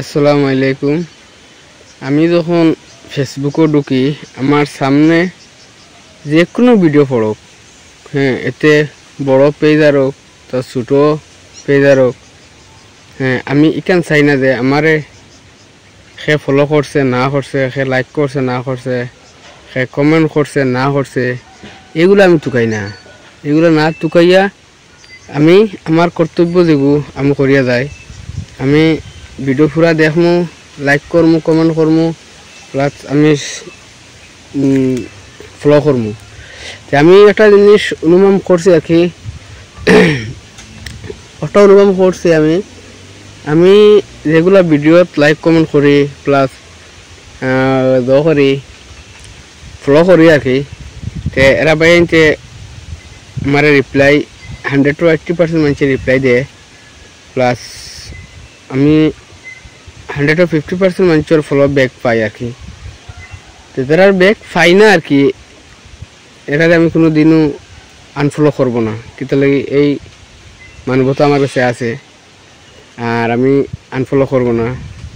আসসালামু আলাইকুম। আমি যখন ফেসবুকে ঢুকি আমার সামনে যে কোনো ভিডিও পড়ুক, হ্যাঁ, এতে বড় পেজ আর হোক তো ছোটো পেজ আর হোক, হ্যাঁ, আমি ইকান চাই না যে আমারে সে ফলো করছে না করছে, সে লাইক করছে না করছে, সে কমেন্ট করছে না করছে, এগুলো আমি টুকাই না। এগুলো না টুকাইয়া আমি আমার কর্তব্য যেগু আমি করিয়া যাই। আমি ভিডিও পুরা দেখমু, লাইক করমু, কমেন্ট করমু, প্লাস আমি ফলো করমু। আমি একটা জিনিস অনুভব করছি আর কি, ওটা অনুভব করছি আমি যেগুলা ভিডিওত লাইক কমেন্ট করি প্লাস করি ফলো করি আর কি, তে এরা বাইতে আমার রিপ্লাই 100 to 80% মানুষ রিপ্লাই দেয়, প্লাস আমি 100 to 50% মানুষের ফলো ব্যাক পাই আর কি। তো তারা ব্যাক পাই না আর কি, এটাকে আমি কোনো দিনও আনফলো করবো না। কিন্তু লাগে এই মানবতা আমার কাছে আছে আর আমি আনফলো করবো না।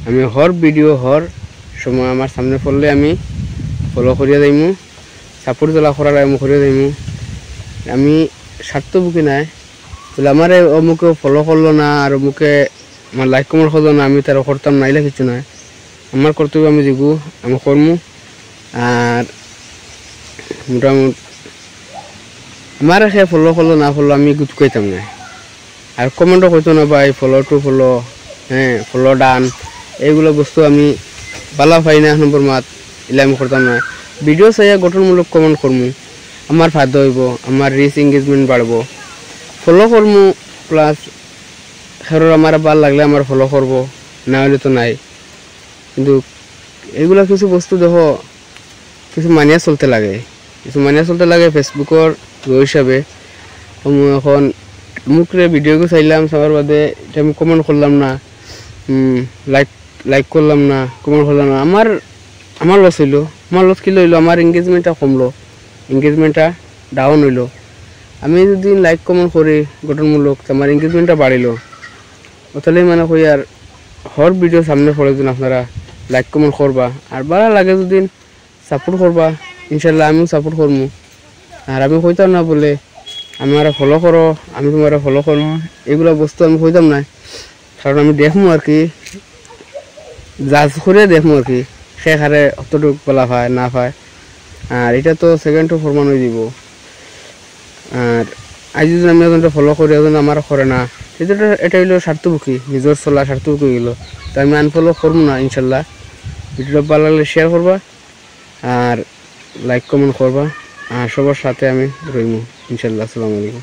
আমি হর ভিডিও হর সময় আমার সামনে পড়লে আমি ফলো করিয়া যাইমু, সাপোর্ট জ্বলা করার আমি করিয়া যাইমু। আমি স্বার্থ বুকি নাই বলে আমার অমুকে ফলো করলো না আর অমুকে আমার লাইক কমেন্ট করলো না, আমি তার করতাম না, এলে কিছু নয়। আমার কর্তব্য আমি যেগু আমি করমু। আর মোটামুটি আমার সে ফলো করলো না ফলো আমি গুট কইতাম না, আর কমেন্টও কইতো না ভাই ফলো টু ফলো, হ্যাঁ, ফলো ডান, এইগুলো বস্তু আমি বালা পাই না নম্বর মাত, এলে আমি করতাম না। ভিডিও চাইয়া গঠনমূলক কমেন্ট করমু, আমার ফায়দা হইব, আমার রিচ এঙ্গেজমেন্ট বাড়বো, ফলো করমু, প্লাস হেরোর আমার ভাল লাগলে আমার ফলো করবো, না হলে তো নাই। কিন্তু এইগুলা কিছু বস্তু দেখো কিছু মানিয়া চলতে লাগে, ফেসবুকের হিসাবে। এখন মুখরে ভিডিওগুলো চাইলাম সবার বাদে এটা আমি কমেন্ট করলাম না, লাইক করলাম না, কমেন্ট করলাম না, আমার লস হইলো। আমার লস কি হইলো, আমার এঙ্গেজমেন্টটা কমলো, এঙ্গেজমেন্টটা ডাউন হইলো। আমি যদি লাইক কমেন্ট করি গঠনমূলক, আমার এঙ্গেজমেন্টটা বাড়িলো। তাহলে মানে কই আর হর ভিডিও সামনে পড়ে দিন আপনারা লাইক কমেন্ট করবা, আর ভালো লাগে যদি সাপোর্ট করবা, ইনশাল্লাহ আমিও সাপোর্ট করবো। আর আমি কইতাম না বলে আমার ফলো করো, আমি তোমার ফলো করবো, এগুলো বস্তু আমি কইতাম না। কারণ আমি দেখবো আর কি, জাজ করে দেখবো আর কি, সে হারে অতটুকু বলা পায় না পায়। আর এটা তো সেকেন্ড টু ফরমান হয়ে দিব। আর আজ যদি আমি এজনটা ফলো করি, এজন আমার করে না, এটা হইলো স্বার্থমুখী, নিজের চলা স্বার্থমুখী হইলো। তো আমি আনফলো করবো না ইনশাল্লাহ। ভিডিওটা ভালো লাগলে শেয়ার করবা আর লাইক কমেন্ট করবা, আর সবার সাথে আমি রইমু ইনশাল্লাহ। আসসালামু আলাইকুম।